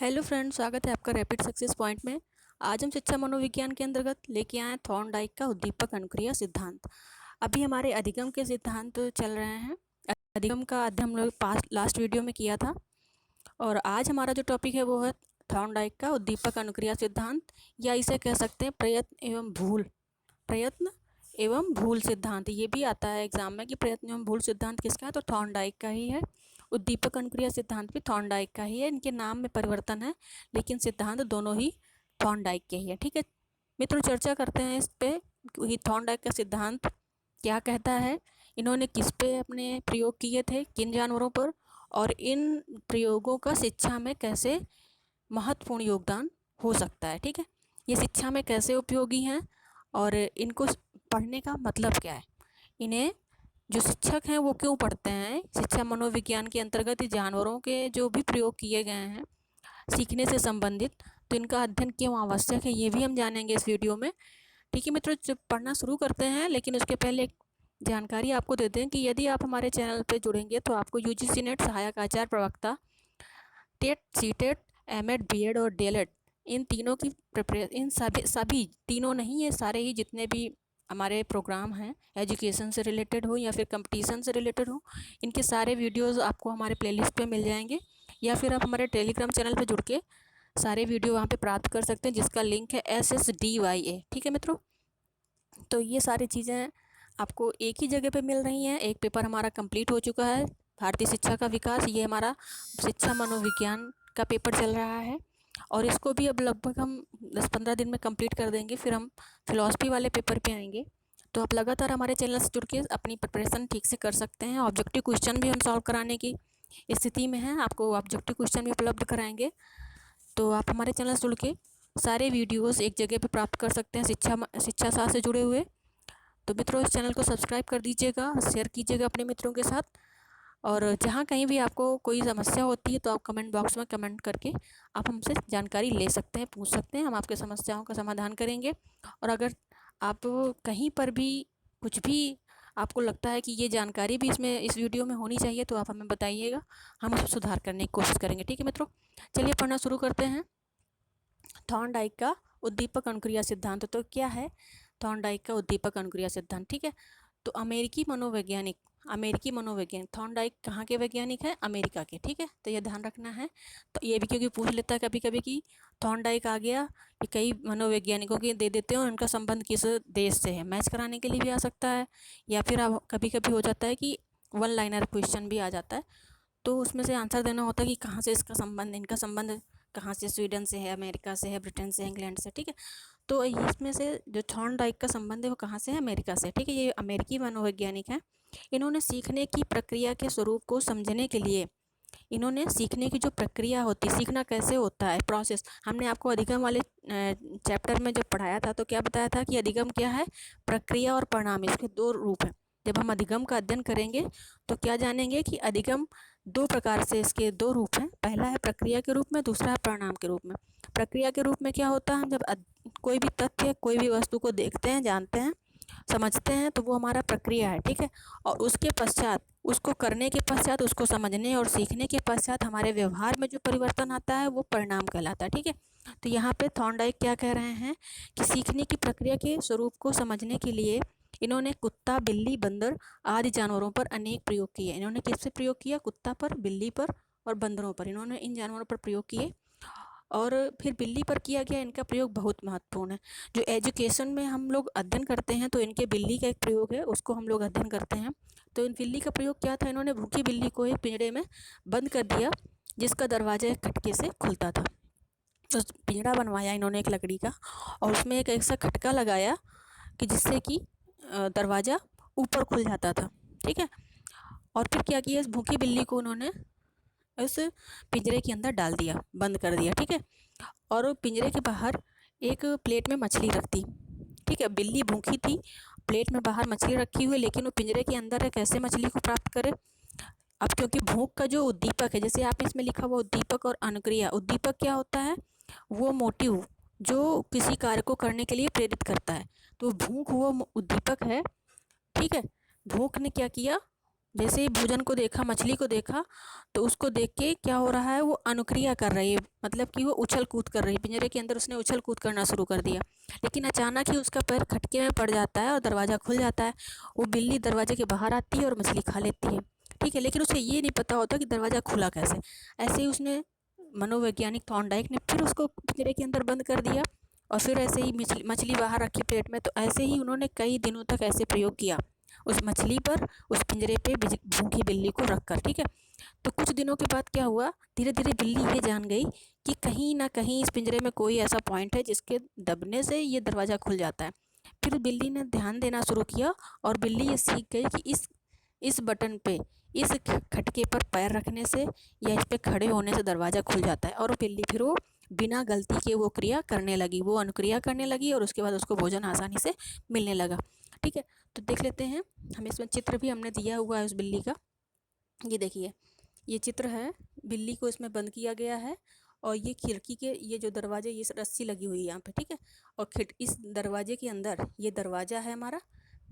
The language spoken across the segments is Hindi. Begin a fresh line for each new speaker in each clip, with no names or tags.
हेलो फ्रेंड्स, स्वागत है आपका रैपिड सक्सेस पॉइंट में। आज हम शिक्षा मनोविज्ञान के अंतर्गत लेके आए हैं थॉर्नडाइक का उद्दीपक अनुक्रिया सिद्धांत। अभी हमारे अधिगम के सिद्धांत चल रहे हैं। अधिगम का अध्ययन हम लोग लास्ट वीडियो में किया था और आज हमारा जो टॉपिक है वो है थॉर्नडाइक का उद्दीपक अनुक्रिया सिद्धांत, या इसे कह सकते हैं प्रयत्न एवं भूल सिद्धांत। ये भी आता है एग्जाम में कि प्रयत्न एवं भूल सिद्धांत किसका है, तो थॉर्नडाइक का ही है। उद्दीपक अनुक्रिया सिद्धांत भी थॉर्नडाइक का ही है। इनके नाम में परिवर्तन है लेकिन सिद्धांत दोनों ही थॉर्नडाइक के ही है। ठीक है मित्रों, चर्चा करते हैं इस पे कि थॉर्नडाइक का सिद्धांत क्या कहता है, इन्होंने किस पे अपने प्रयोग किए थे, किन जानवरों पर, और इन प्रयोगों का शिक्षा में कैसे महत्वपूर्ण योगदान हो सकता है। ठीक है, ये शिक्षा में कैसे उपयोगी हैं और इनको पढ़ने का मतलब क्या है, इन्हें जो शिक्षक हैं वो क्यों पढ़ते हैं। शिक्षा मनोविज्ञान के अंतर्गत जानवरों के जो भी प्रयोग किए गए हैं सीखने से संबंधित, तो इनका अध्ययन क्यों आवश्यक है, ये भी हम जानेंगे इस वीडियो में। ठीक है मित्रों, जब पढ़ना शुरू करते हैं लेकिन उसके पहले एक जानकारी आपको देते हैं कि यदि आप हमारे चैनल पर जुड़ेंगे तो आपको यूजीसी नेट सहायक आचार्य प्रवक्ता, टेट, सीटेट, एमएड, बीएड और डीएलएड, इन तीनों की इन सभी तीनों नहीं, ये सारे ही जितने भी हमारे प्रोग्राम हैं एजुकेशन से रिलेटेड हो या फिर कंपटीशन से रिलेटेड हो, इनके सारे वीडियोस आपको हमारे प्लेलिस्ट पे मिल जाएंगे, या फिर आप हमारे टेलीग्राम चैनल पे जुड़ के सारे वीडियो वहाँ पे प्राप्त कर सकते हैं, जिसका लिंक है SSDYA। ठीक है मित्रों, तो ये सारी चीज़ें आपको एक ही जगह पे मिल रही हैं। एक पेपर हमारा कंप्लीट हो चुका है, भारतीय शिक्षा का विकास, ये हमारा शिक्षा मनोविज्ञान का पेपर चल रहा है और इसको भी अब लगभग हम 10-15 दिन में कंप्लीट कर देंगे। फिर हम फिलॉसफी वाले पेपर पे आएंगे। तो आप लगातार हमारे चैनल से जुड़ के अपनी प्रिपरेशन ठीक से कर सकते हैं। ऑब्जेक्टिव क्वेश्चन भी हम सॉल्व कराने की स्थिति में हैं, आपको ऑब्जेक्टिव क्वेश्चन भी उपलब्ध कराएंगे। तो आप हमारे चैनल से जुड़ के सारे वीडियोस एक जगह पे प्राप्त कर सकते हैं शिक्षा साथ से जुड़े हुए। तो मित्रों, इस चैनल को सब्सक्राइब कर दीजिएगा, शेयर कीजिएगा अपने मित्रों के साथ, और जहाँ कहीं भी आपको कोई समस्या होती है तो आप कमेंट बॉक्स में कमेंट करके आप हमसे जानकारी ले सकते हैं, पूछ सकते हैं, हम आपके समस्याओं का समाधान करेंगे। और अगर आप कहीं पर भी कुछ भी आपको लगता है कि ये जानकारी भी इस वीडियो में होनी चाहिए तो आप हमें बताइएगा, हम उसे सुधार करने की कोशिश करेंगे। ठीक है मित्रों, चलिए पढ़ना शुरू करते हैं। थॉर्नडाइक का उद्दीपक अनुक्रिया सिद्धांत। तो क्या है थॉर्नडाइक का उद्दीपक अनुक्रिया सिद्धांत? ठीक है, तो अमेरिकी मनोवैज्ञानिक थॉर्नडाइक कहाँ के वैज्ञानिक हैं? अमेरिका के। ठीक है, तो ये ध्यान रखना है। तो ये भी क्योंकि पूछ लेता है कभी कभी कि थॉर्नडाइक आ गया, ये कई मनोवैज्ञानिकों के दे देते हैं और उनका संबंध किस देश से है, मैच कराने के लिए भी आ सकता है, या फिर अब कभी कभी हो जाता है कि वन लाइनर क्वेश्चन भी आ जाता है, तो उसमें से आंसर देना होता है कि कहाँ से इसका संबंध, इनका संबंध कहाँ से, स्वीडन से है, अमेरिका से है, ब्रिटेन से, इंग्लैंड से। ठीक है, तो इसमें से जो थॉर्नडाइक का संबंध है वो कहाँ से है? अमेरिका से। ठीक है, ये अमेरिकी मनोवैज्ञानिक हैं। इन्होंने सीखने की प्रक्रिया के स्वरूप को समझने के लिए, इन्होंने सीखने की जो प्रक्रिया होती, सीखना कैसे होता है, प्रोसेस, हमने आपको अधिगम वाले चैप्टर में जब पढ़ाया था तो क्या बताया था कि अधिगम क्या है? प्रक्रिया और परिणाम, इसके दो रूप हैं। जब हम अधिगम का अध्ययन करेंगे तो क्या जानेंगे कि अधिगम दो प्रकार से, इसके दो रूप हैं। पहला है प्रक्रिया के रूप में, दूसरा है परिणाम के रूप में। प्रक्रिया के रूप में क्या होता है? हम जब कोई भी तथ्य, कोई भी वस्तु को देखते हैं, जानते हैं, समझते हैं, तो वो हमारा प्रक्रिया है। ठीक है, और उसके पश्चात, उसको करने के पश्चात, उसको समझने और सीखने के पश्चात हमारे व्यवहार में जो परिवर्तन आता है वो परिणाम कहलाता है। ठीक है, तो यहाँ पे थॉर्नडाइक क्या कह रहे हैं कि सीखने की प्रक्रिया के स्वरूप को समझने के लिए इन्होंने कुत्ता, बिल्ली, बंदर आदि जानवरों पर अनेक प्रयोग किए। इन्होंने किस पे प्रयोग किया? कुत्ता पर, बिल्ली पर और बंदरों पर, इन्होंने इन जानवरों पर प्रयोग किए। और फिर बिल्ली पर किया गया, इनका प्रयोग बहुत महत्वपूर्ण है। जो एजुकेशन में हम लोग अध्ययन करते हैं तो इनके बिल्ली का एक प्रयोग है, उसको हम लोग अध्ययन करते हैं। तो इन बिल्ली का प्रयोग क्या था? इन्होंने भूखी बिल्ली को एक पिंजरे में बंद कर दिया जिसका दरवाजा एक खटके से खुलता था। तो पिंजरा बनवाया इन्होंने एक लकड़ी का और उसमें एक ऐसा खटका लगाया कि जिससे कि दरवाज़ा ऊपर खुल जाता था। ठीक है, और फिर क्या किया, इस भूखी बिल्ली को उन्होंने उस पिंजरे के अंदर डाल दिया, बंद कर दिया। ठीक है, और पिंजरे के बाहर एक प्लेट में मछली रख दी। ठीक है, बिल्ली भूखी थी, प्लेट में बाहर मछली रखी हुई, लेकिन वो पिंजरे के अंदर है, कैसे मछली को प्राप्त करे? अब क्योंकि भूख का जो उद्दीपक है, जैसे आप इसमें लिखा हुआ उद्दीपक और अनुक्रिया, उद्दीपक क्या होता है? वो मोटिव जो किसी कार्य को करने के लिए प्रेरित करता है, तो भूख वो उद्दीपक है। ठीक है, भूख ने क्या किया? जैसे ही भोजन को देखा, मछली को देखा, तो उसको देख के क्या हो रहा है, वो अनुक्रिया कर रही है, मतलब कि वो उछल कूद कर रही है। पिंजरे के अंदर उसने उछल कूद करना शुरू कर दिया, लेकिन अचानक ही उसका पैर खटके में पड़ जाता है और दरवाज़ा खुल जाता है। वो बिल्ली दरवाजे के बाहर आती है और मछली खा लेती है, ठीक है। लेकिन उसे ये नहीं पता होता कि दरवाज़ा खुला कैसे। ऐसे ही उसने, मनोवैज्ञानिक थॉर्नडाइक ने फिर उसको पिंजरे के अंदर बंद कर दिया, और फिर ऐसे ही मछली मछली बाहर रखी प्लेट में। तो ऐसे ही उन्होंने कई दिनों तक ऐसे प्रयोग किया उस मछली पर, उस पिंजरे पे भूखी बिल्ली को रखकर, ठीक है। तो कुछ दिनों के बाद क्या हुआ, धीरे धीरे बिल्ली ये जान गई कि कहीं ना कहीं इस पिंजरे में कोई ऐसा पॉइंट है जिसके दबने से ये दरवाज़ा खुल जाता है। फिर बिल्ली ने ध्यान देना शुरू किया, और बिल्ली ये सीख गई कि इस बटन पे, इस खटके पर पैर रखने से या इस पे खड़े होने से दरवाज़ा खुल जाता है। और बिल्ली फिर वो बिना गलती के वो क्रिया करने लगी, वो अनुक्रिया करने लगी, और उसके बाद उसको भोजन आसानी से मिलने लगा, ठीक है। तो देख लेते हैं, हमें इसमें चित्र भी हमने दिया हुआ है उस बिल्ली का। ये देखिए, ये चित्र है, बिल्ली को इसमें बंद किया गया है, और ये खिड़की के, ये जो दरवाजे, ये रस्सी लगी हुई है यहाँ पे, ठीक है। और इस दरवाजे के अंदर, ये दरवाज़ा है हमारा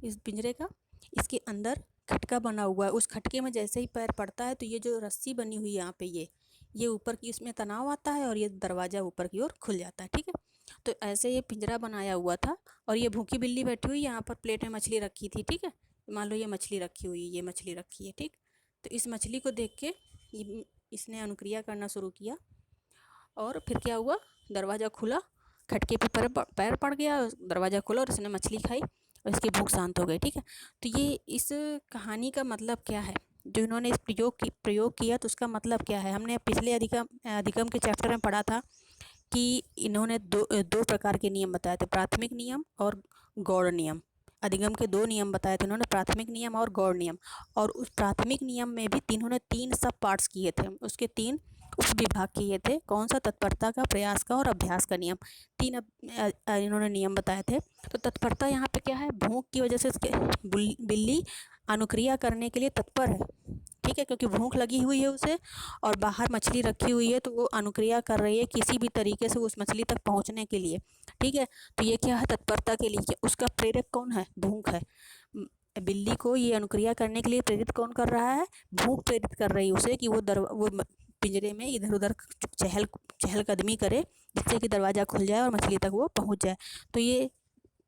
इस पिंजरे का, इसके अंदर खटका बना हुआ है। उस खटके में जैसे ही पैर पड़ता है तो ये जो रस्सी बनी हुई है यहाँ पे, ये ऊपर की, इसमें तनाव आता है और ये दरवाज़ा ऊपर की ओर खुल जाता है, ठीक है। तो ऐसे ये पिंजरा बनाया हुआ था, और ये भूखी बिल्ली बैठी हुई यहाँ पर प्लेट में मछली रखी थी, ठीक है। मान लो ये मछली रखी हुई है, ये मछली रखी है, ठीक। तो इस मछली को देख के इसने अनुक्रिया करना शुरू किया, और फिर क्या हुआ, दरवाज़ा खुला, खटके पे पैर पड़ गया, दरवाज़ा खुला और इसने मछली खाई और इसकी भूख शांत हो गई, ठीक है। तो ये इस कहानी का मतलब क्या है, जो इन्होंने इस प्रयोग किया, तो उसका मतलब क्या है। हमने पिछले अधिगम के चैप्टर में पढ़ा था कि इन्होंने दो प्रकार के नियम बताए थे, प्राथमिक नियम और गौड़ नियम। अधिगम के दो नियम बताए थे इन्होंने, प्राथमिक नियम और गौड़ नियम। और उस प्राथमिक नियम में भी इन्होंने 3 सब पार्ट्स किए थे, उसके 3 उप विभाग किए थे। कौन सा, तत्परता का, प्रयास का और अभ्यास का नियम, 3 इन्होंने नियम बताए थे। तो तत्परता यहाँ पे क्या है, भूख की वजह से इसके बिल्ली अनुक्रिया करने के लिए तत्पर है, ठीक है, क्योंकि भूख लगी हुई है उसे, और बाहर मछली रखी हुई है, तो वो अनुक्रिया कर रही है किसी भी तरीके से उस मछली तक पहुंचने के लिए, ठीक है। तो ये क्या है, तत्परता के लिए। उसका प्रेरक कौन है, भूख है। बिल्ली को ये अनुक्रिया करने के लिए प्रेरित कौन कर रहा है, भूख प्रेरित कर रही है उसे कि वो पिंजरे में इधर उधर चहलकदमी करे, जिससे कि दरवाज़ा खुल जाए और मछली तक वो पहुंच जाए। तो ये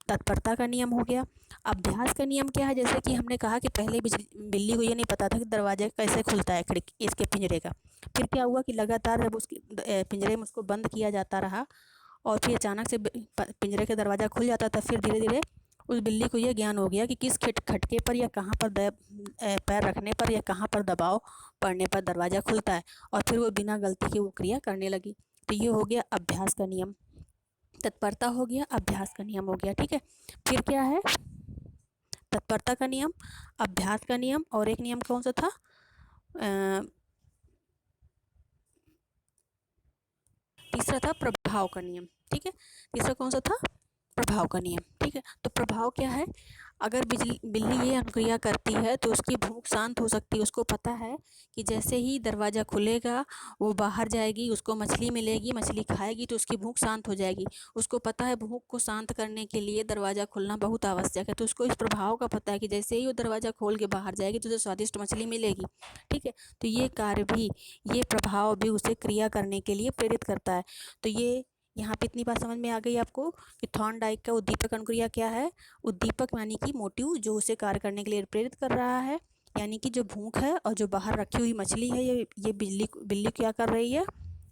तत्परता का नियम हो गया। अभ्यास का नियम क्या है, जैसे कि हमने कहा कि पहले बिल्ली को ये नहीं पता था कि दरवाजा कैसे खुलता है, खिड़की इसके पिंजरे का। फिर क्या हुआ कि लगातार जब उसके पिंजरे में उसको बंद किया जाता रहा, और फिर अचानक से पिंजरे का दरवाज़ा खुल जाता था, फिर धीरे धीरे उस बिल्ली को यह ज्ञान हो गया कि किस खटके पर या कहाँ पर पैर रखने पर या कहाँ पर दबाव पड़ने पर दरवाज़ा खुलता है, और फिर वो बिना गलती के वो क्रिया करने लगी। तो ये हो गया अभ्यास का नियम। तत्परता हो गया, अभ्यास का नियम हो गया, ठीक है। फिर क्या है, तत्परता का नियम, अभ्यास का नियम, और एक नियम कौन सा था, तीसरा था प्रभाव का नियम, ठीक है। तीसरा कौन सा था, प्रभाव का नियम, ठीक है। तो प्रभाव क्या है, अगर बिल्ली ये अनुक्रिया करती है तो उसकी भूख शांत हो सकती है। उसको पता है कि जैसे ही दरवाज़ा खुलेगा वो बाहर जाएगी, उसको मछली मिलेगी, मछली खाएगी तो उसकी भूख शांत हो जाएगी। उसको पता है भूख को शांत करने के लिए दरवाज़ा खुलना बहुत आवश्यक है। तो उसको इस प्रभाव का पता है कि जैसे ही वो दरवाज़ा खोल के बाहर जाएगी तो उसे स्वादिष्ट मछली मिलेगी, ठीक है। तो ये कार्य भी, ये प्रभाव भी उसे क्रिया करने के लिए प्रेरित करता है। तो ये यहाँ पे इतनी बात समझ में आ गई आपको कि थॉर्नडाइक का उद्दीपक अनुक्रिया क्या है। उद्दीपक यानी कि मोटिव, जो उसे कार्य करने के लिए प्रेरित कर रहा है, यानी कि जो भूख है और जो बाहर रखी हुई मछली है, ये बिल्ली क्या कर रही है,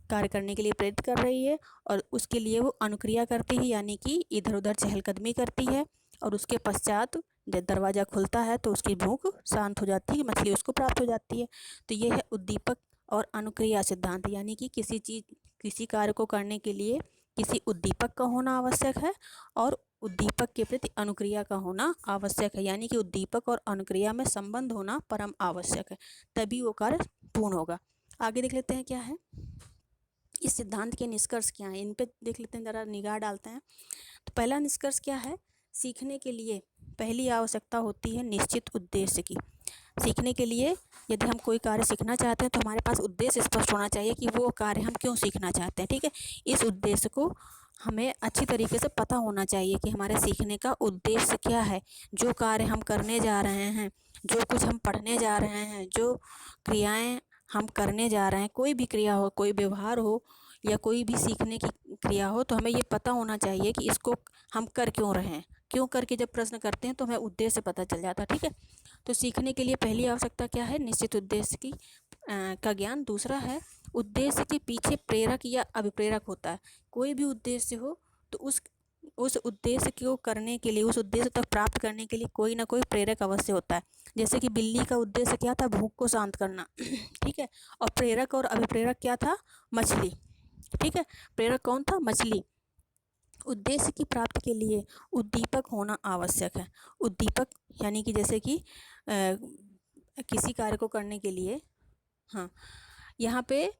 कार्य करने के लिए प्रेरित कर रही है, और उसके लिए वो अनुक्रिया करती है, यानी कि इधर उधर चहलकदमी करती है। और उसके पश्चात जब दरवाज़ा खुलता है तो उसकी भूख शांत हो जाती है, मछली उसको प्राप्त हो जाती है। तो ये है उद्दीपक और अनुक्रिया सिद्धांत, यानी कि किसी कार्य को करने के लिए किसी उद्दीपक का होना आवश्यक है, और उद्दीपक के प्रति अनुक्रिया का होना आवश्यक है, यानी कि उद्दीपक और अनुक्रिया में संबंध होना परम आवश्यक है, तभी वो कार्य पूर्ण होगा। आगे देख लेते हैं क्या है, इस सिद्धांत के निष्कर्ष क्या हैं, इन पे देख लेते हैं, ज़रा निगाह डालते हैं। तो पहला निष्कर्ष क्या है, सीखने के लिए पहली आवश्यकता होती है निश्चित उद्देश्य की। सीखने के लिए यदि हम कोई कार्य सीखना चाहते हैं तो हमारे पास उद्देश्य स्पष्ट होना चाहिए कि वो कार्य हम क्यों सीखना चाहते हैं, ठीक है। इस उद्देश्य को हमें अच्छी तरीके से पता होना चाहिए कि हमारे सीखने का उद्देश्य क्या है, जो कार्य हम करने जा रहे हैं जो कुछ हम पढ़ने जा रहे हैं, जो क्रियाएं हम करने जा रहे हैं, कोई भी क्रिया हो, कोई व्यवहार हो या कोई भी सीखने की क्रिया हो, तो हमें ये पता होना चाहिए कि इसको हम कर क्यों रहे हैं। क्यों करके जब प्रश्न करते हैं तो हमें उद्देश्य पता चल जाता है। ठीक है, तो सीखने के लिए पहली आवश्यकता क्या है? निश्चित उद्देश्य की का ज्ञान। दूसरा है उद्देश्य के पीछे प्रेरक या अभिप्रेरक होता है। कोई भी उद्देश्य हो तो उस उद्देश्य को करने के लिए, उस उद्देश्य तक प्राप्त करने के लिए कोई ना कोई प्रेरक अवश्य होता है। जैसे कि बिल्ली का उद्देश्य क्या था? भूख को शांत करना। ठीक है, और प्रेरक और अभिप्रेरक क्या था? मछली। ठीक है, प्रेरक कौन था? मछली। उद्देश्य की प्राप्ति के लिए उद्दीपक होना आवश्यक है। उद्दीपक यानी कि जैसे कि किसी कार्य को करने के लिए, हाँ, यहाँ पे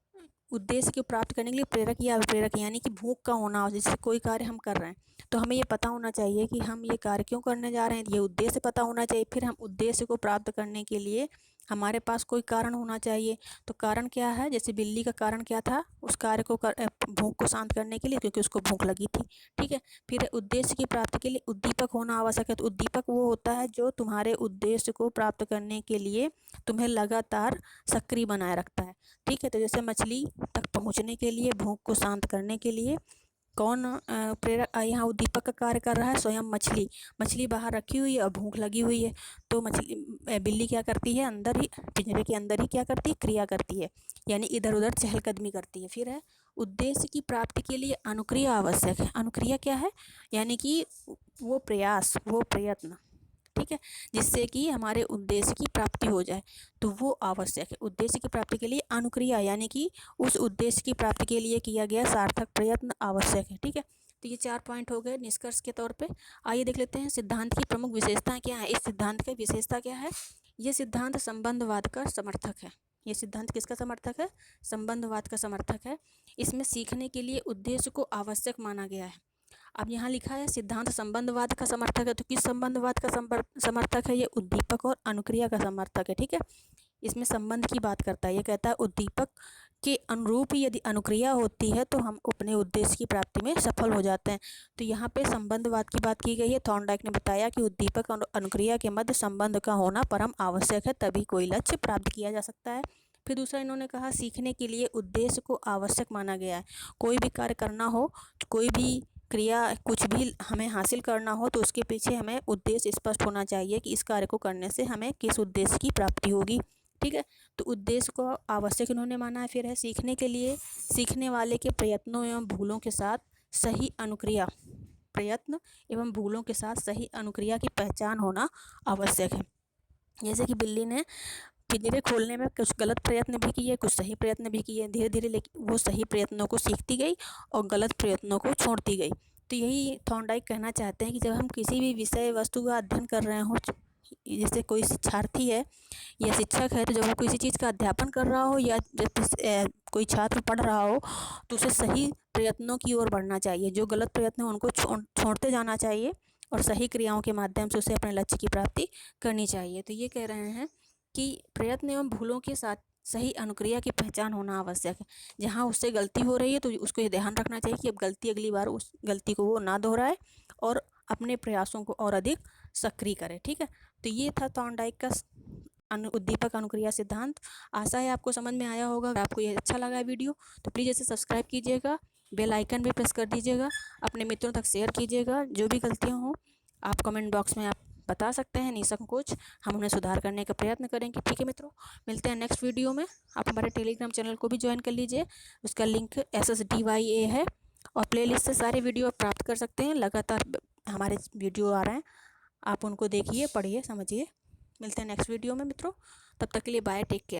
उद्देश्य को प्राप्त करने के लिए प्रेरक या अभिप्रेरक यानी कि भूख का होना। जैसे कोई कार्य हम कर रहे हैं तो हमें ये पता होना चाहिए कि हम ये कार्य क्यों करने जा रहे हैं, ये उद्देश्य पता होना चाहिए। फिर हम उद्देश्य को प्राप्त करने के लिए हमारे पास कोई कारण होना चाहिए। तो कारण क्या है? जैसे बिल्ली का कारण क्या था? उस कार्य को भूख को शांत करने के लिए, क्योंकि उसको भूख लगी थी। ठीक है, फिर उद्देश्य की प्राप्ति के लिए उद्दीपक होना आवश्यक है। तो उद्दीपक वो होता है जो तुम्हारे उद्देश्य को प्राप्त करने के लिए तुम्हें लगातार सक्रिय बनाए रखता है। ठीक है, तो जैसे मछली तक पहुंचने के लिए, भूख को शांत करने के लिए कौन प्रेरक यहाँ उद्दीपक का कार्य कर रहा है? स्वयं मछली। मछली बाहर रखी हुई है और भूख लगी हुई है, तो बिल्ली क्या करती है? अंदर ही, पिंजरे के अंदर ही क्या करती है? क्रिया करती है, यानी इधर उधर चहलकदमी करती है। फिर है उद्देश्य की प्राप्ति के लिए अनुक्रिया आवश्यक है। अनुक्रिया क्या है? यानी कि वो प्रयास, वो प्रयत्न, ठीक है, जिससे कि हमारे उद्देश्य की प्राप्ति हो जाए, तो वो आवश्यक है। उद्देश्य की प्राप्ति के लिए अनुक्रिया यानी कि उस उद्देश्य की प्राप्ति के लिए किया गया सार्थक प्रयत्न आवश्यक है। ठीक है, तो ये 4 पॉइंट हो गए निष्कर्ष के तौर पे। आइए देख लेते हैं सिद्धांत की प्रमुख विशेषताएं क्या है। इस सिद्धांत की विशेषता क्या है? ये सिद्धांत संबंधवाद का समर्थक है। ये सिद्धांत किसका समर्थक है? संबंधवाद का समर्थक है। इसमें सीखने के लिए उद्देश्य को आवश्यक माना गया है। अब यहाँ लिखा है सिद्धांत संबंधवाद का समर्थक है, तो किस संबंधवाद का समर्थक है? ये उद्दीपक और अनुक्रिया का समर्थक है। ठीक है, इसमें संबंध की बात करता है। ये कहता है उद्दीपक के अनुरूप ही यदि अनुक्रिया होती है तो हम अपने उद्देश्य की प्राप्ति में सफल हो जाते हैं। तो यहाँ पे संबंधवाद की बात की गई है। थॉर्नडाइक ने बताया कि उद्दीपक और अनुक्रिया के मध्य संबंध का होना परम आवश्यक है, तभी कोई लक्ष्य प्राप्त किया जा सकता है। फिर दूसरा इन्होंने कहा सीखने के लिए उद्देश्य को आवश्यक माना गया है। कोई भी कार्य करना हो, कोई भी क्रिया, कुछ भी हमें हासिल करना हो, तो उसके पीछे हमें उद्देश्य स्पष्ट होना चाहिए कि इस कार्य को करने से हमें किस उद्देश्य की प्राप्ति होगी। ठीक है, तो उद्देश्य को आवश्यक इन्होंने माना है। फिर है सीखने के लिए सीखने वाले के प्रयत्नों एवं भूलों के साथ सही अनुक्रिया, प्रयत्न एवं भूलों के साथ सही अनुक्रिया की पहचान होना आवश्यक है। जैसे कि बिल्ली ने पिंजरे खोलने में कुछ गलत प्रयत्न भी किए, कुछ सही प्रयत्न भी किए। धीरे धीरे लेकिन वो सही प्रयत्नों को सीखती गई और गलत प्रयत्नों को छोड़ती गई। तो यही थॉर्नडाइक कहना चाहते हैं कि जब हम किसी भी विषय वस्तु का अध्ययन कर रहे हो, जैसे कोई शिक्षार्थी है या शिक्षक है, तो जब वो किसी चीज़ का अध्यापन कर रहा हो या जब कोई छात्र पढ़ रहा हो, तो उसे सही प्रयत्नों की ओर बढ़ना चाहिए। जो गलत प्रयत्न है उनको छोड़ते जाना चाहिए और सही क्रियाओं के माध्यम से उसे अपने लक्ष्य की प्राप्ति करनी चाहिए। तो ये कह रहे हैं कि प्रयत्न एवं भूलों के साथ सही अनुक्रिया की पहचान होना आवश्यक है। जहाँ उससे गलती हो रही है तो उसको ये ध्यान रखना चाहिए कि अब गलती अगली बार उस गलती को वो ना दोहराए और अपने प्रयासों को और अधिक सक्रिय करे। ठीक है, तो ये था थॉर्नडाइक का उद्दीपक अनुक्रिया सिद्धांत। आशा है आपको समझ में आया होगा। अगर आपको ये अच्छा लगा वीडियो तो प्लीज़ इसे सब्सक्राइब कीजिएगा, बेल आइकन भी प्रेस कर दीजिएगा, अपने मित्रों तक शेयर कीजिएगा। जो भी गलतियाँ हों आप कमेंट बॉक्स में आप बता सकते हैं निसंकोच, हम उन्हें सुधार करने का प्रयत्न करेंगे। ठीक है मित्रों, मिलते हैं नेक्स्ट वीडियो में। आप हमारे टेलीग्राम चैनल को भी ज्वाइन कर लीजिए, उसका लिंक SSDYA है और प्लेलिस्ट से सारे वीडियो आप प्राप्त कर सकते हैं। लगातार हमारे वीडियो आ रहे हैं, आप उनको देखिए, पढ़िए, समझिए। मिलते हैं नेक्स्ट वीडियो में मित्रों, तब तक के लिए बाय, टेक केयर।